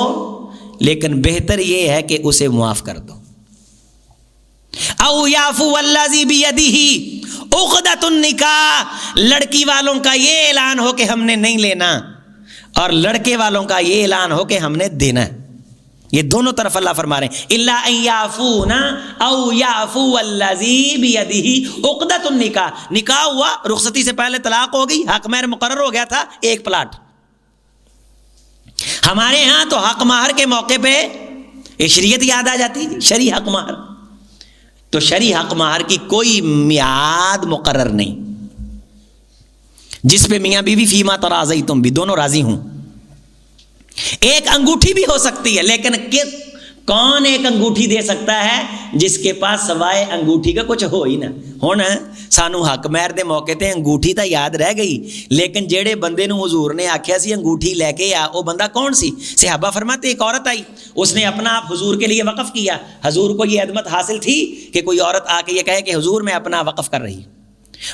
لیکن بہتر یہ ہے کہ اسے معاف کر دو. او یعفو الذی بیدہ عقدۃ النکاح, لڑکی والوں کا یہ اعلان ہو کہ ہم نے نہیں لینا اور لڑکے والوں کا یہ اعلان ہو کہ ہم نے دینا ہے. یہ دونوں طرف اللہ فرما رہے ہیں, الا ان یعفون او یعفو الذی بیدہ عقدۃ النکاح. نکاح ہوا, رخصتی سے پہلے طلاق ہو گئی, حق مہر مقرر ہو گیا تھا, ایک پلاٹ. ہمارے ہاں تو حق مہر کے موقع پہ شریعت یاد آ جاتی, شرعی حق مہر. تو شرعی حق مہر کی کوئی میعاد مقرر نہیں, جس پہ میاں بیوی فیما تراضیتم بھی دونوں راضی ہوں. ایک انگوٹھی بھی ہو سکتی ہے, لیکن کون ایک انگوٹھی دے سکتا ہے جس کے پاس سوائے انگوٹھی کا کچھ ہو ہی نہ. ہن سانو حق مہر دے موقع تے انگوٹھی تا یاد رہ گئی, لیکن جیڑے بندے نو حضور نے آکھیا سی انگوٹھی لے کے آ, وہ بندہ کون سی؟ صحابہ فرماتے ایک عورت آئی, اس نے اپنا آپ حضور کے لیے وقف کیا. حضور کو یہ عظمت حاصل تھی کہ کوئی عورت آ کے یہ کہے کہ حضور میں اپنا وقف کر رہی,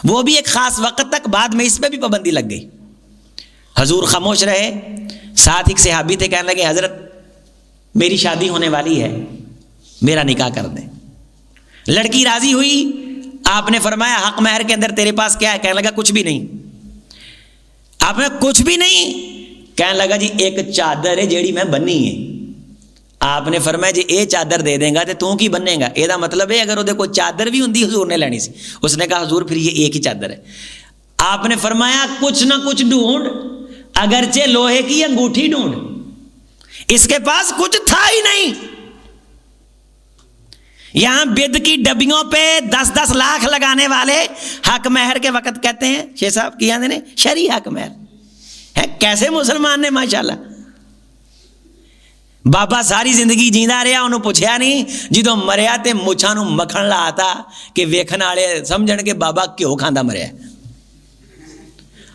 وہ بھی ایک خاص وقت تک, بعد میں اس پہ بھی پابندی لگ گئی. حضور خاموش رہے. ساتھ ایک صحابی تھے, کہنے لگے حضرت میری شادی ہونے والی ہے, میرا نکاح کر دیں. لڑکی راضی ہوئی, آپ نے فرمایا حق مہر کے اندر تیرے پاس کیا ہے؟ کہنے لگا کچھ بھی نہیں. آپ نے کچھ بھی نہیں؟ کہنے لگا جی ایک چادر ہے جیڑی میں بننی ہے. آپ نے فرمایا جی اے چادر دے دیں گا تو تو کی بننے گا؟ یہ مطلب ہے اگر وہ کوئی چادر بھی ہوندی حضور نے لینی سی. اس نے کہا حضور پھر یہ ایک ہی چادر ہے. آپ نے فرمایا کچھ نہ کچھ ڈھونڈ, اگرچہ لوہے کی انگوٹھی ڈھونڈ. اس کے پاس کچھ تھا ہی نہیں. یہاں بد کی ڈبیوں پہ 10-10 لاکھ لگانے والے حق مہر کے وقت کہتے ہیں شیخ صاحب کی آندے نے شرعی حق مہر ہے. کیسے مسلمان نے ماشاءاللہ. بابا ساری زندگی جیندا رہا, انہوں پوچھیا نہیں جدوں مریا تے مچھاں نوں مکھن لاتا کہ ویکھن والے سمجھن کہ بابا کیوں کھاندا مریا.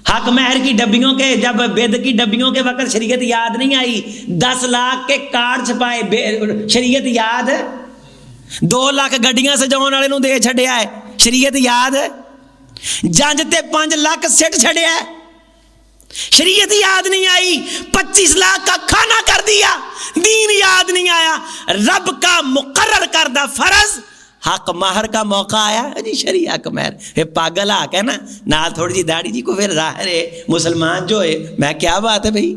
حق مہر کی ڈبیوں کے، جب بید کی ڈبیوں کے وقت شریعت یاد نہیں آئی، 10 لاکھ کے کارڈ چھپائے، شریعت یاد ہے؟ 2 لاکھ گڈیاں سجاؤن والے نوں دے چھڈیا ہے، شریعت یاد ہے؟ جنج تے 5 لاکھ سٹ چھڈیا ہے، شریعت یاد نہیں آئی؟ 25 لاکھ کا کھانا کر دیا، دین یاد نہیں آیا؟ رب کا مقرر کردہ فرض حق مہر کا موقع آیا جی شریع حق مہر، یہ پاگل حق ہے نا، نال تھوڑی جی داڑھی جی کو پھر ظاہر ہے مسلمان جو ہے، میں کیا بات ہے بھائی،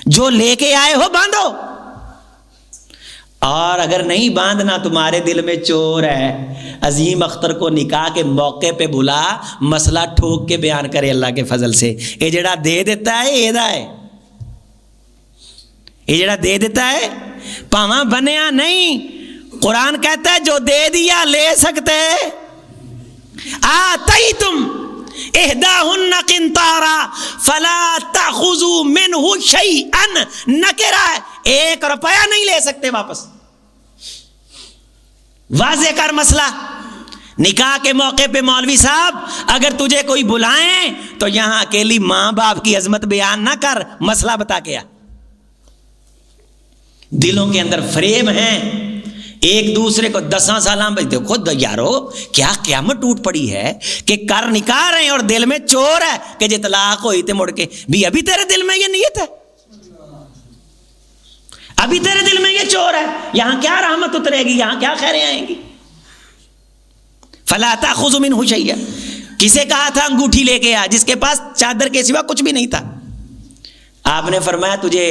جو لے کے آئے ہو باندھو، اور اگر نہیں باندھنا تمہارے دل میں چور ہے، عظیم اختر کو نکاح کے موقع پہ بلا، مسئلہ ٹھوک کے بیان کرے اللہ کے فضل سے، یہ جڑا دے دیتا ہے یہ دا ہے، یہ جڑا دے دیتا ہے پاواں بنیا نہیں، قرآن کہتا ہے جو دے دیا لے سکتے، آتیتم احداہن قنطارا فلا تاخذوا منہ شیئا، نکرہ ہے، 1 روپیہ نہیں لے سکتے واپس، واضح کر مسئلہ۔ نکاح کے موقع پہ مولوی صاحب اگر تجھے کوئی بلائیں تو یہاں اکیلی ماں باپ کی عظمت بیان نہ کر، مسئلہ بتا کے آ۔ دلوں کے اندر فریب ہیں، ایک دوسرے کو 10 سالاں میں دیکھو یارو کیا قیامت ٹوٹ پڑی ہے کہ کر نکاح رہے ہیں اور دل میں چور ہے کہ جی طلاق ہوئی تے مڑ کے بھی ابھی تیرے دل میں یہ نیت ہے، ابھی تیرے دل میں یہ چور ہے، یہاں کیا رحمت اترے گی، یہاں کیا خیریں آئیں گی؟ فلا تاخذوا منہ شیئا، کسے کہا تھا انگوٹھی لے کے آ جس کے پاس چادر کے سوا کچھ بھی نہیں تھا؟ آپ نے فرمایا تجھے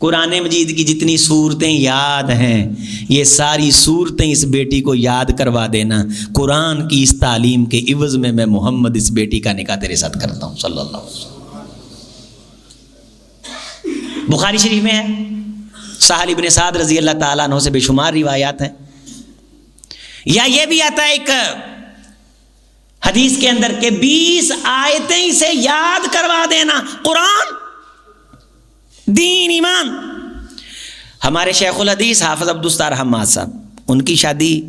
قرآن مجید کی جتنی صورتیں یاد ہیں یہ ساری صورتیں اس بیٹی کو یاد کروا دینا، قرآن کی اس تعلیم کے عوض میں محمد اس بیٹی کا نکاح تیرے ساتھ کرتا ہوں صلی اللہ علیہ وسلم۔ بخاری شریف میں ہے، سہل بن سعد رضی اللہ تعالیٰ عنہ سے بے شمار روایات ہیں، یا یہ بھی آتا ہے ایک حدیث کے اندر کہ 20 آیتیں اسے یاد کروا دینا، قرآن، دین، ایمان۔ ہمارے شیخ الحدیث حافظ عبدالستار حماد صاحب، ان کی شادی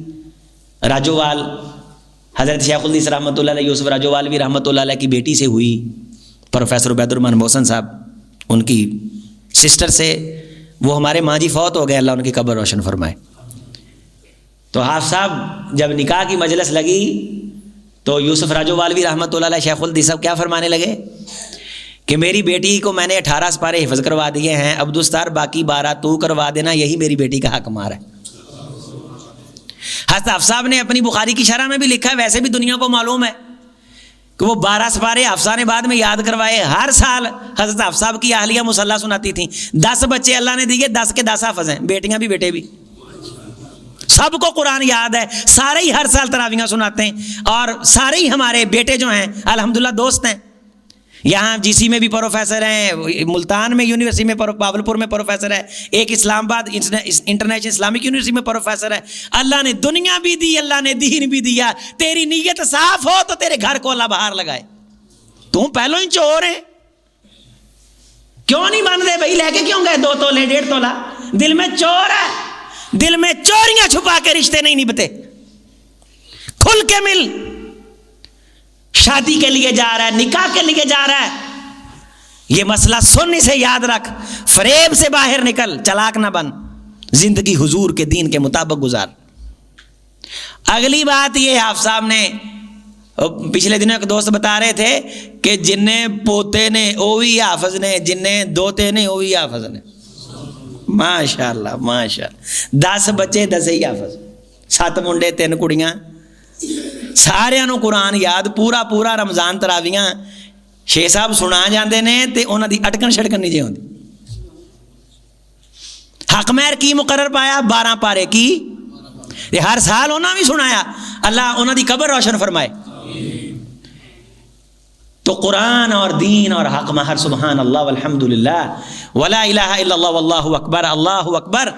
راجووال حضرت شیخ الحدیث رحمۃ اللہ علیہ یوسف راجووالوی رحمۃ اللہ علیہ کی بیٹی سے ہوئی، پروفیسر عبید الرحمن محسن صاحب ان کی سسٹر سے، وہ ہمارے ماں جی فوت ہو گئے، اللہ ان کی قبر روشن فرمائے۔ تو حافظ صاحب جب نکاح کی مجلس لگی تو یوسف راجووالوی رحمۃ اللہ علیہ شیخ الحدیث صاحب کیا فرمانے لگے کہ میری بیٹی کو میں نے 18 سپارے حفظ کروا دیے ہیں، عبدالستار باقی 12 تو کروا دینا، یہی میری بیٹی کا حق مار ہے۔ حضرت حافظ صاحب نے اپنی بخاری کی شرح میں بھی لکھا ہے، ویسے بھی دنیا کو معلوم ہے کہ وہ 12 سپارے حافظہ نے بعد میں یاد کروائے، ہر سال حضرت حافظ صاحب کی اہلیہ مصلی سناتی تھیں، 10 بچے اللہ نے دیے، 10 کے 10 حافظ ہیں، بیٹیاں بھی بیٹے بھی، سب کو قرآن یاد ہے، سارے ہی ہر سال تراویحیں سناتے ہیں، اور سارے ہی ہمارے بیٹے جو ہیں الحمدللہ دوست ہیں، یہاں جی سی میں بھی پروفیسر ہیں، ملتان میں یونیورسٹی میں، باولپور میں پروفیسر ہے، ایک اسلام آباد انٹرنیشنل اسلامک یونیورسٹی میں پروفیسر ہے۔ اللہ نے دنیا بھی دی، اللہ نے دین بھی دیا، تیری نیت صاف ہو تو تیرے گھر کو اللہ بہار لگائے۔ تم پہلو ہی چور ہیں، کیوں نہیں مان دے بھائی، لے کے کیوں گئے 2 تولے 1.5 تولا؟ دل میں چور ہے، دل میں چوریاں چھپا کے رشتے نہیں نبھتے، کھل کے مل، شادی کے لیے جا رہا ہے، نکاح کے لیے جا رہا ہے، یہ مسئلہ سن، اسے یاد رکھ، فریب سے باہر نکل، چلاک نہ بن، زندگی حضور کے دین کے مطابق گزار۔ اگلی بات یہ حافظ صاحب نے پچھلے دنوں ایک دوست بتا رہے تھے کہ جنہیں پوتے نے اوہی حافظ نے، جنہیں دوتے نے اوہی حافظ نے، ماشاءاللہ ماشاءاللہ، 10 بچے 10 ہی حافظ، 7 منڈے 3 کڑیاں، سارے نو قرآن یاد، پورا پورا رمضان تراویاں شیخ صاحب سنا جاندے نے تے انہاں دی اٹکن چھڑکن نہیں جے ہوندی۔ حق مہر کی مقرر پایا 12 پارے کی، یہ ہر سال انہاں بھی سنایا، اللہ انہاں دی قبر روشن فرمائے۔ تو قرآن اور دین اور حق مہر، سبحان اللہ والحمدللہ ولا الہ الا اللہ واللہ اکبر، اللہ اکبر،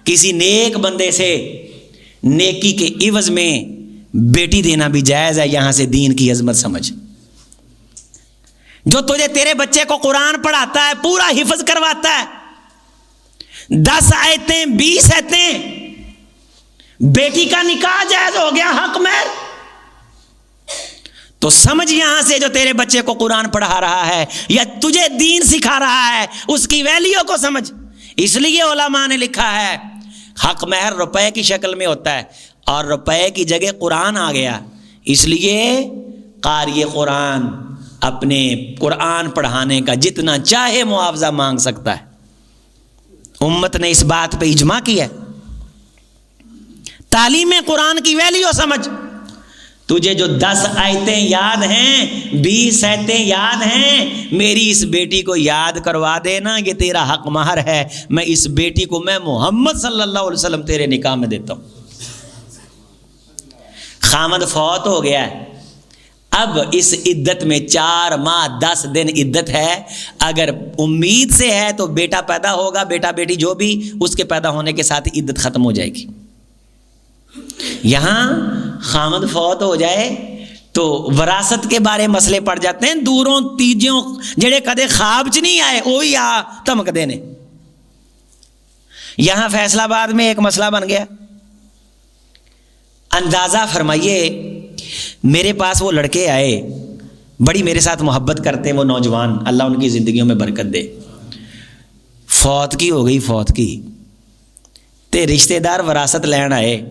کسی نیک بندے سے نیکی کے عوض میں بیٹی دینا بھی جائز ہے، یہاں سے دین کی عظمت سمجھ۔ جو تجھے تیرے بچے کو قرآن پڑھاتا ہے، پورا حفظ کرواتا ہے، 10 آیتیں 20 آیتیں، بیٹی کا نکاح جائز ہو گیا، حق مہر، تو سمجھ یہاں سے جو تیرے بچے کو قرآن پڑھا رہا ہے یا تجھے دین سکھا رہا ہے اس کی ویلیو کو سمجھ. اس لیے علماء نے لکھا ہے حق مہر روپے کی شکل میں ہوتا ہے اور روپے کی جگہ قرآن آ گیا. اس لیے قاری قرآن اپنے قرآن پڑھانے کا جتنا چاہے معاوضہ مانگ سکتا ہے. امت نے اس بات پہ اجماع کیا ہے. تعلیم قرآن کی ویلیو سمجھ. تجھے جو 10 آیتیں یاد ہیں 20 آیتیں یاد ہیں میری اس بیٹی کو یاد کروا دینا, یہ تیرا حق مہر ہے. میں اس بیٹی کو میں محمد صلی اللہ علیہ وسلم تیرے نکاح میں دیتا ہوں. خامد فوت ہو گیا ہے, اب اس عدت میں 4 ماہ 10 دن عدت ہے. اگر امید سے ہے تو بیٹا پیدا ہوگا, بیٹا بیٹی جو بھی, اس کے پیدا ہونے کے ساتھ عدت ختم ہو جائے گی. یہاں خامد فوت ہو جائے تو وراثت کے بارے مسئلے پڑ جاتے ہیں. دوروں تیجوں جڑے کدے خواب چ نہیں آئے وہی آ دھمکدے نے. یہاں فیصلہ آباد میں ایک مسئلہ بن گیا. اندازہ فرمائیے میرے پاس وہ لڑکے آئے, بڑی میرے ساتھ محبت کرتے ہیں وہ نوجوان, اللہ ان کی زندگیوں میں برکت دے. فوت کی ہو گئی, فوت کی تے رشتہ دار وراثت لین آئے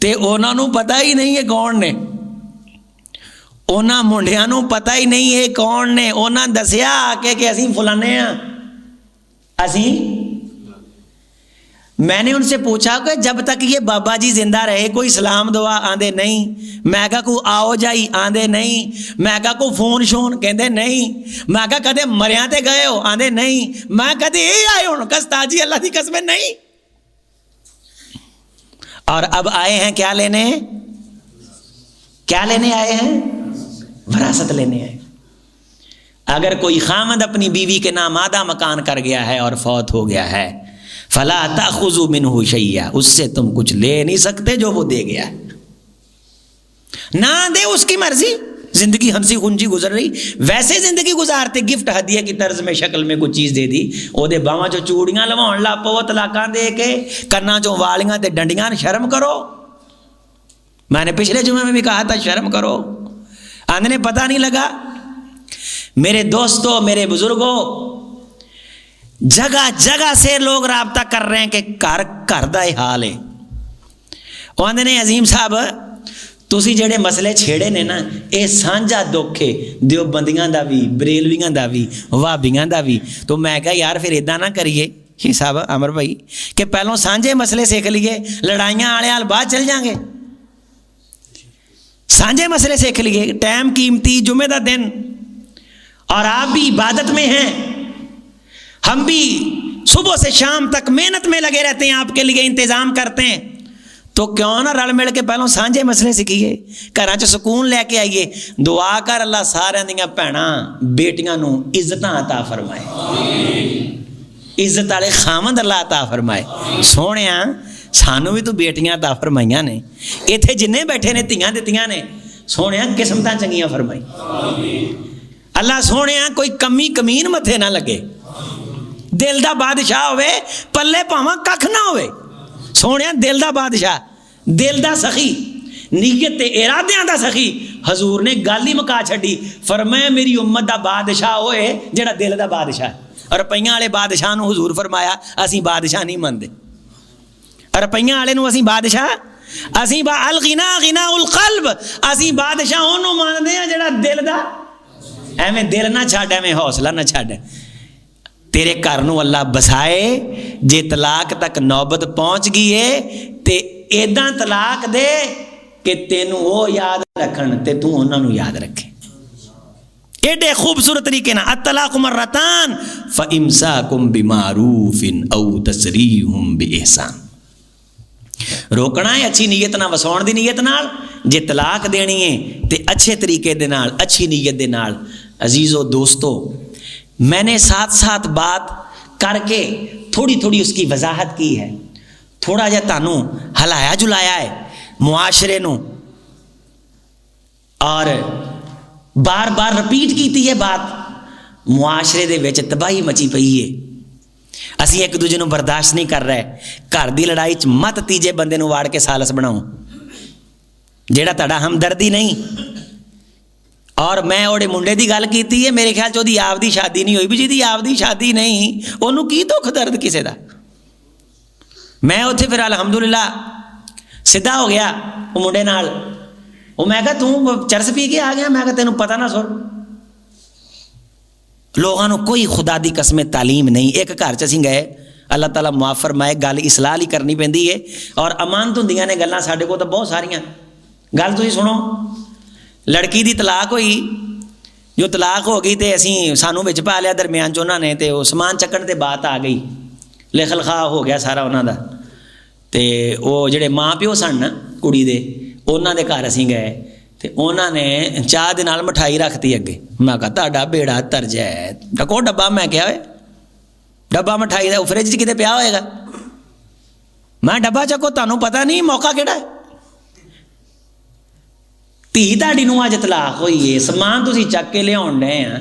تے انہاں نوں پتہ ہی نہیں ہے کون نے, انہاں منڈیاں نوں پتہ ہی نہیں ہے کون نے. انہاں دسیا آ کے کہ اسی فلانے ہاں اسی. میں نے ان سے پوچھا کہ جب تک یہ بابا جی زندہ رہے کوئی سلام دعا آندے نہیں, میں کہا کو آؤ جائی آندے نہیں, میں کہا کو فون شون کہندے نہیں, میں کہا کدے مریاں تے گئے ہو آندے نہیں, میں کدے ہی آئے ہوں کستا جی اللہ دی قسم نہیں. اور اب آئے ہیں کیا لینے, کیا لینے آئے ہیں, وراثت لینے آئے. اگر کوئی خامد اپنی بیوی کے نام آدھا مکان کر گیا ہے اور فوت ہو گیا ہے فلا تأخذوا منہ شیئا, اس سے تم کچھ لے نہیں سکتے جو وہ دے گیا ہے. نہ دے اس کی مرضی, زندگی ہنسی خنجی گزر رہی, ویسے زندگی گزارتے گفٹ ہدیے کی طرز میں شکل میں کوئی چیز دے دی, او دے باواں چو چوڑیاں لواؤن لا پو, طلاقاں دے کے کناں چوں والیاں تے ڈنڈیاں, شرم کرو. میں نے پچھلے جمعے میں بھی کہا تھا شرم کرو. آندھنے پتہ نہیں لگا. میرے دوستوں, میرے بزرگوں, جگہ جگہ سے لوگ رابطہ کر رہے ہیں کہ گھر دا حال ہے. وہ آندھے نے عظیم صاحب تسی جڑے مسئلے چھیڑے نے نا اے سانجا دکھ ہے دیوبندیاں دا بھی, بریلویاں دا بھی, وہابیاں دا بھی. تو میں کہا یار پھر اداں نہ کریے یہ صاحب عمر بھائی کہ پہلوں سانجے مسئلے سیکھ لیے, لڑائیاں آلے آل بعد چل جائیں گے. سانجے مسئلے سیکھ لیے, ٹائم قیمتی, جمعہ دا دن, اور آپ بھی عبادت میں ہیں, ہم بھی صبح سے شام تک محنت میں لگے رہتے ہیں, آپ کے لیے انتظام کرتے ہیں. تو کیوں نہ رل مل کے پہلوں سانجے مسئلے سیکھیے, گھراں چ سکون لے کے آئیے. دعا کر اللہ سارے دیاں بھیناں بیٹیاں نوں عزتاں عطا فرمائے, عزت والے خامد اللہ عطا فرمائے. سونیاں سانوں بھی تو بیٹیاں عطا فرمائیاں نے, ایتھے جنے بیٹھے نے تیاں دتیاں نے, سونیاں قسمتاں چنگیاں فرمائی. اللہ سونیاں کوئی کمی کمین متھے نہ لگے, دل دا بادشاہ ہوئے پلے پاواں ککھ نہ ہوئے. سونے دل دا بادشاہ, دل دا سخی, نیت تے ارادیاں دا سخی. حضور نے گل ہی مکا چھڈی, فرمایا میری امت دا بادشاہ ہوئے جڑا دل دا بادشاہ ہے. روپیاں والے بادشاہ نو حضور فرمایا اسی بادشاہ نہیں مندے, روپیاں والے نو اسی بادشاہ, اسی الغنا غنا القلب, اسی بادشاہ اونوں مانتے ہیں جڑا دل دا, ایویں دل نہ چھڈ, ایویں حوصلہ نہ چھڈ. تیرے گھر نو اللہ بسائے, جے طلاق تک نوبت پہنچ گئی ہے تے ایداں طلاق دے کہ تینوں وہ یاد رکھن تے تو انہاں نو یاد رکھے. ایڈے خوبصورت طریقے نہ الطلاق مرتان فامساکم بمعروف او تسریحم باحسان. روکنا ہے اچھی نیت نہ وساؤن دی نیت نال, جے طلاق دینی ہے تے اچھے طریقے دے نال, اچھی نیت دے نال. عزیزو دوستو, میں نے ساتھ ساتھ بات کر کے تھوڑی تھوڑی اس کی وضاحت کی ہے, تھوڑا جا تانوں ہلایا جلایا ہے معاشرے نو, اور بار بار رپیٹ کیتی ہے بات. معاشرے دے وچ تباہی مچی پئی ہے, اسی ایک دوجے نو برداشت نہیں کر رہے. گھر دی لڑائی چ مت تیجے بندے نو واڑ کے سالس بناؤ جیڑا تہاڈا ہمدردی نہیں. اور میں ਉਹਦੇ ਮੁੰਡੇ ਦੀ ਗੱਲ ਕੀਤੀ ਹੈ, ਮੇਰੇ ਖਿਆਲ 'ਚ ਉਹਦੀ ਆਪਦੀ ਸ਼ਾਦੀ ਨਹੀਂ ਹੋਈ ਵੀ, ਜਿਹਦੀ ਆਪਦੀ ਸ਼ਾਦੀ ਨਹੀਂ ਉਹਨੂੰ ਕੀ ਦੁੱਖ ਦਰਦ ਕਿਸੇ ਦਾ। ਮੈਂ ਉੱਥੇ ਫਿਰ ਅਲਹਮਦੁਲਿਲਾ ਸਿੱਧਾ ਹੋ ਗਿਆ ਉਹ ਮੁੰਡੇ ਨਾਲ। ਉਹ ਮੈਂ ਕਿਹਾ ਤੂੰ ਚਰਸ ਪੀ ਕੇ ਆ ਗਿਆ? ਮੈਂ ਕਿਹਾ ਤੈਨੂੰ ਪਤਾ ਨਾ ਸੁਣ, ਲੋਕਾਂ ਨੂੰ ਕੋਈ ਖੁਦਾ ਦੀ ਕਸਮ ਤਾਲੀਮ ਨਹੀਂ। ਇੱਕ ਘਰ 'ਚ ਅਸੀਂ ਗਏ, اللہ تعالیٰ معاف فرمائے, گل اصلاح ہی کرنی پیندی ہے اور امانت ہوندیاں نے گلاں ساڈے کول تاں بہت ساریاں. گل تسی سنو, لڑکی دی طلاق ہوئی, جو طلاق ہو گئی تے اسی سانوں وچ پا لیا درمیان چ انہاں نے, تے او سامان چکن تے بات آ گئی, لکھ لکھا ہو گیا سارا انہاں دا. تے او جڑے ماں پیو سن نا کڑی دے, انہاں دے گھر اسی گئے تے انہاں نے چاہ دے نال مٹھائی رکھتی اگے. میں کہا تہاڈا بیڑا ترج ہے, ڈکو ڈبا. میں کہا ہوئے ڈبا مٹھائی دا فریج چ کتے پیا ہوئے گا؟ میں ڈبا چکو, تانوں پتہ نہیں موقع کیڑا ہے. ਧੀ ਤੁਹਾਡੀ ਨੂੰ ਅੱਜ ਤਲਾਕ ਹੋਈ ਹੈ, ਸਮਾਨ ਤੁਸੀਂ ਚੱਕ ਕੇ ਲਿਆਉਣ ਡਏ ਆ,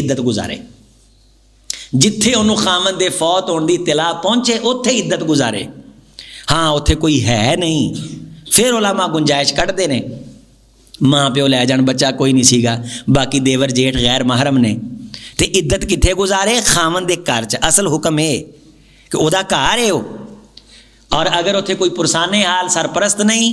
ਇੱਜ਼ਤ ਗੁਜ਼ਾਰੇ, ਜਿੱਥੇ ਉਹਨੂੰ ਖਾਮਦ ਦੇ ਫੌਤ ਹੋਣ ਦੀ ਇਤਲਾ ਪਹੁੰਚੇ ਉੱਥੇ ਇੱਜ਼ਤ ਗੁਜ਼ਾਰੇ. ਹਾਂ ਉੱਥੇ ਕੋਈ ਹੈ ਨਹੀਂ, ਫਿਰ ਉਲਾਮਾ ਗੁੰਜਾਇਸ਼ ਕੱਢਦੇ ਨੇ, ਮਾਂ ਪਿਓ ਲੈ ਜਾਣ, ਬੱਚਾ ਕੋਈ ਨਹੀਂ ਸੀਗਾ, ਬਾਕੀ ਦੇਵਰ ਜੇਠ ਗੈਰ ਮਹਰਮ ਨੇ, ਤੇ ਇੱਜ਼ਤ ਕਿੱਥੇ ਗੁਜ਼ਾਰੇ? ਖਾਮਦ ਦੇ ਘਰ 'ਚ. ਅਸਲ ਹੁਕਮ ਇਹ ਕਿ ਉਹਦਾ ਘਰ ਹੈ ਉਹ, ਔਰ ਅਗਰ ਉੱਥੇ ਕੋਈ ਪੁਰਸਾਨੇ ਹਾਲ ਸਰਪਰਸਤ ਨਹੀਂ,